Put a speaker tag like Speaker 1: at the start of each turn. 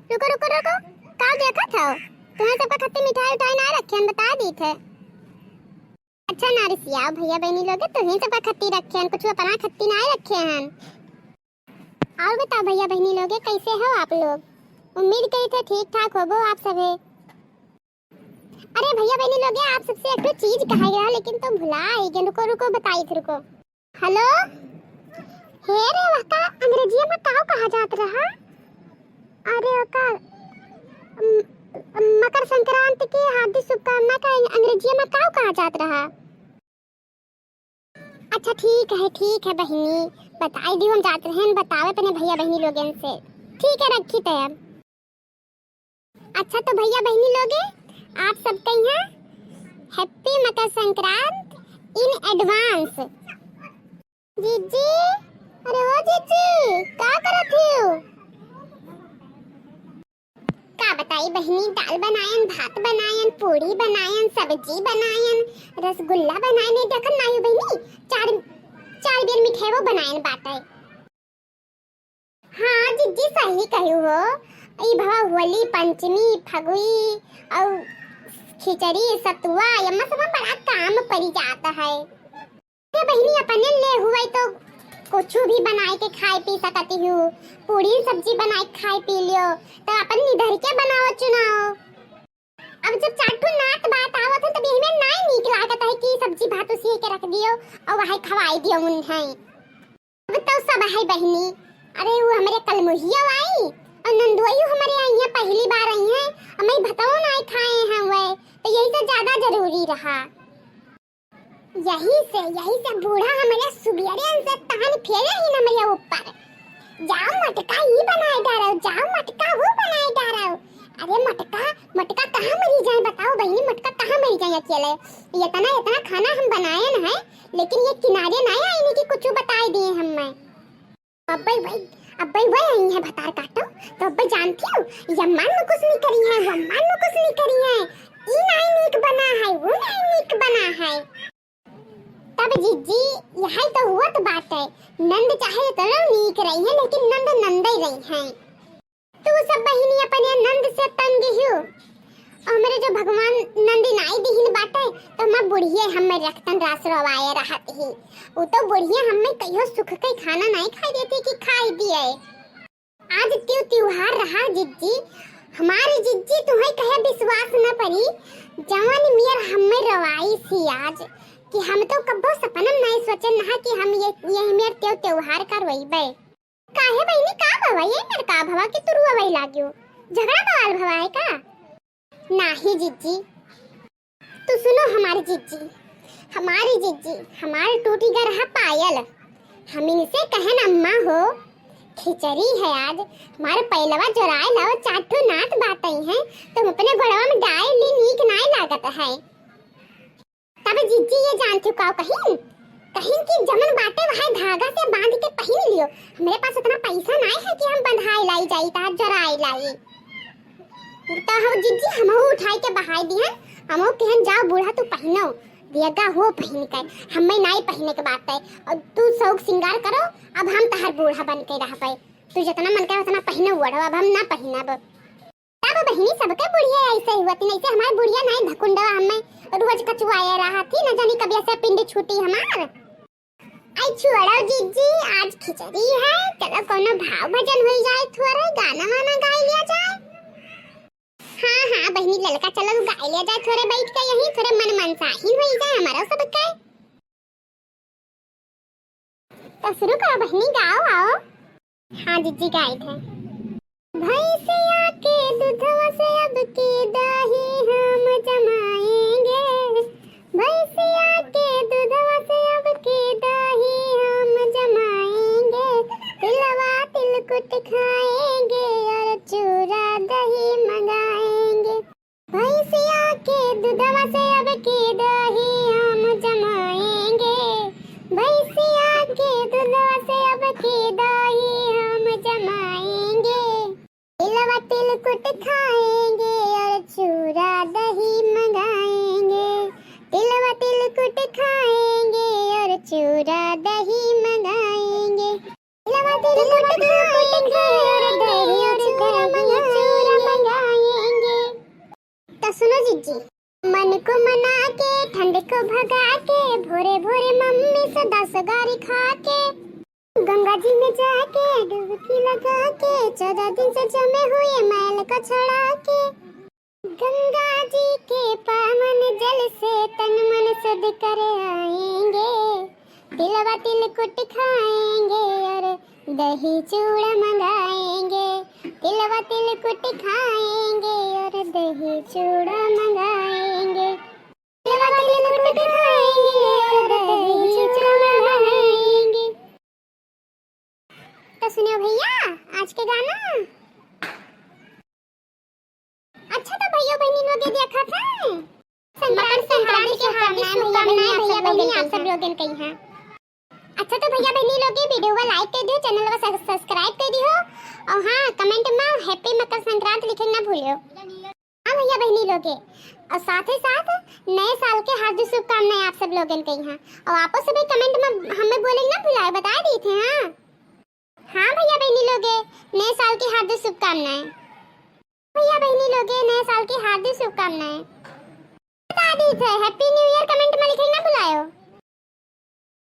Speaker 1: रुको रुको रुको, का देखा था तुम्हें सबका खत्ती मिठाई उठाई ना रखे हैं, बता दी थे। अच्छा नारिसिया भैया बहनी लोग तो ही सबका खत्ती रखे हैं, कुछ अपना खत्ती ना रखे हैं। और बताओ भैया बहनी लोग कैसे हो आप लोग? उम्मीद करी थे ठीक ठाक होगो आप सभी। अरे भैया बहनी लोग आप सबसे एक चीज कहा गया लेकिन तो भुला ही गए। रुको रुको बताई थे, रुको। हेलो हे रे वका अंग्रेजी में काऊ कहा जात रहा? अरे वका मकर संक्रांति की हार्दिक शुभकामना का अंग्रेजी में काऊ कहा जात रहा? अच्छा ठीक है बहनी, बताई दी हम जाते हैं बतावे अपने भैया बहनी लोगन से। ठीक है रखी तैयार। अच्छा तो भैया बहनी लोगे आप सबके यहाँ happy Makar Sankrant in advance. जीजी अरे ओ जीजी क्या करत हो? का बताई बहनी, दाल बनायन, भात बनायन, पूरी बनायन, सब्जी बनायन, रसगुल्ला बनायन, देखन नाही बहनी चार बेर मिठाई वो बनायन बाटे। हाँ जीजी सही कहू हो, ई भवा होली पंचमी फगुई और खिचड़ी सतुआ यम्मा सब बड़ा काम पड़ी जाता है। ते बहनी अपने ले हुए तो कुछ भी बनाए के खाए पी सकती हूँ, पूरी सब्जी बनाए खाए पी लियो तो अपन निधर के बनाओ चुनाव। अब जब चाटू नात बात आवत है तब इनमें नहीं नीक लागत है कि सब्जी भात उसी के रख दियो और वही खवाई दियो उन्हें। अब तो सब है बहनी, अरे वो हमारे कलमुहिया आई और नंदुआई हमारे आई है, पहली बार आई है, हमें भताओ नहीं खाए हैं वे, तो यही तो ज्यादा जरूरी रहा। यही से बूढ़ा हमारे सुबियरे से तान फेरे ही ना मेरे ऊपर। जाओ मटका ही बनाए डालो, जाओ मटका वो बनाए डालो। अरे मटका कहाँ मरी जाए बताओ बहनी, मटका कहाँ मरी जाए अकेले? इतना खाना हम बनाए न है लेकिन ये किनारे नहीं आई नहीं कि कुछ बताए दिए हमें। अब भाई आई है भतार काटो तो अब जानती हो यम्मान में कुछ नहीं करी है, वम्मान में कुछ नहीं करी है, ई नहीं नीक बना है वो नहीं नीक बना है। तब जीजी यही तो हुआ तो बात है, नंद चाहे तो नीक रही है लेकिन नंद नंदे रही है। तू सब बहिनी अपने नंद से तंग हो और मेरे जो भगवान नंदी नाई दिहिन बाटे तो मैं बुढ़िए हमें रखतन रास रवाए रहत ही। वो तो बुढ़िए हमें कहियो सुख के खाना नहीं खाई देती कि खाई दिए। आज त्योहार रहा जीजी, हमारी जीजी तुम्हें कहे विश्वास न पड़ी, जवानी मियर हमें रवाई सी आज कि हम तो कब्बो सपनम नहीं सोचे ना कि हम ये मेरे त्योहार करवाइबे। काहे बहनी का भवा ये मेरे का भवा कि तू रुवाई लाग्यो, झगड़ा बवाल भवा है का? नहीं जीजी तू सुनो हमारी जीजी, हमारे टूटी घर है पायल, हम इनसे कहन अम्मा हो खिचड़ी है आज, हमारे पहलवा जोराए लाओ चाटू नात बातें हैं तुम अपने घोड़वा में डाल ली नीक नहीं लागत है। तब जीजी ये जान चुकाओ कहीं कि जमन बाटे वहां धागा से बांध के पहन लियो। मेरे पास इतना पैसा नहीं है कि हम बंधाई लाई जाई ता जराई लाई तो हम जीजी हम उठाई के बहाई दिए, हम कहन जाओ बूढ़ा तू पहनो दिएगा हो पहन कर, हमें नहीं पहने के बात है और तू शौक श्रृंगार करो। अब हम तहर बूढ़ा बन के रह पाए, तू जितना मन करे उतना पहनो वड़ो, अब हम ना पहनब। तब बहनी सबके बुढ़िया ऐसे हुआ थी, नहीं से हमारी बुढ़िया नहीं धकुंडवा हमें रोज कचुआए रहा थी, न जानी कभी ऐसे पिंड छूटी हमार। आई छोड़ो जीजी आज खिचड़ी है, चलो कोनो भाव भजन हो जाए, थोड़ा गाना वाना गा लिया जाए। हाँ बहनी ललका चलो गा लिया जाए, थोड़े बैठ के यहीं थोड़े मन साही हो जाए हमारा सब के। तो शुरू करो बहनी गाओ आओ। हाँ जीजी गाए थे। भैंसिया के दूधवा से अब की दही हम जमाएंगे, भैंसिया के दूधवा से अब की दही हम जमाएंगे, तिलवा तिलकुट खाएंगे और चूरा दही मंगाएंगे। भैंसिया के दूधवा से अब की दही हम जमाएंगे, भैंसिया के दूधवा से अब की दही हम जमाएंगे, तिलवा तिलकुट खाएंगे और चूरा दही मंगाएंगे, तिलवा तिलकुट खाएंगे और चूरा दही मंगाएंगे, तिलवा तिलकुट खाएंगे और दही और चूरा मंगाएंगे। जी। मन को मना के ठंड को भगा के भोरे भोरे मम्मी से 10 गारी खा के गंगा जी में जाके डुबकी लगा के 14 दिन से जमे हुए मैल को छड़ा के गंगा जी के पावन जल से तन मन शुद्ध कर आएंगे। तिलवा तिलकुट खाएंगे और दही चूड़ा मंगाएंगे। तिलवा तिलकुट खाएंगे और दही चूड़ा मंगाएंगे। तिलवा तिलकुट खाएंगे और दही चूड़ा मंगाएंगे। तो सुनियो भैया आज के गाना। अच्छा तो भैया बहनी लोग ये देखा था मकर संक्रांति के हार्दिक शुभकामनाएं भैया बहनी आप सब लोगन कही हैं। अच्छा तो भैया बहनी लोग वीडियो को लाइक कर दियो, चैनल को सब्सक्राइब कर दियो और हां कमेंट में हैप्पी मकर संक्रांति लिखना ना भूलियो। हां भैया बहनी लोग और साथ ही साथ नए साल के हार्दिक शुभकामनाएं आप सब लोगन कही हैं और आपो सभी कमेंट में हमें बोलेंगे ना भुलाए बता दी थे। हां हां भैया बहनी लोग नए साल की हार्दिक शुभकामनाएं। भैया बहनी लोग नए साल की हार्दिक शुभकामनाएं बता दी थे। Happy new year comment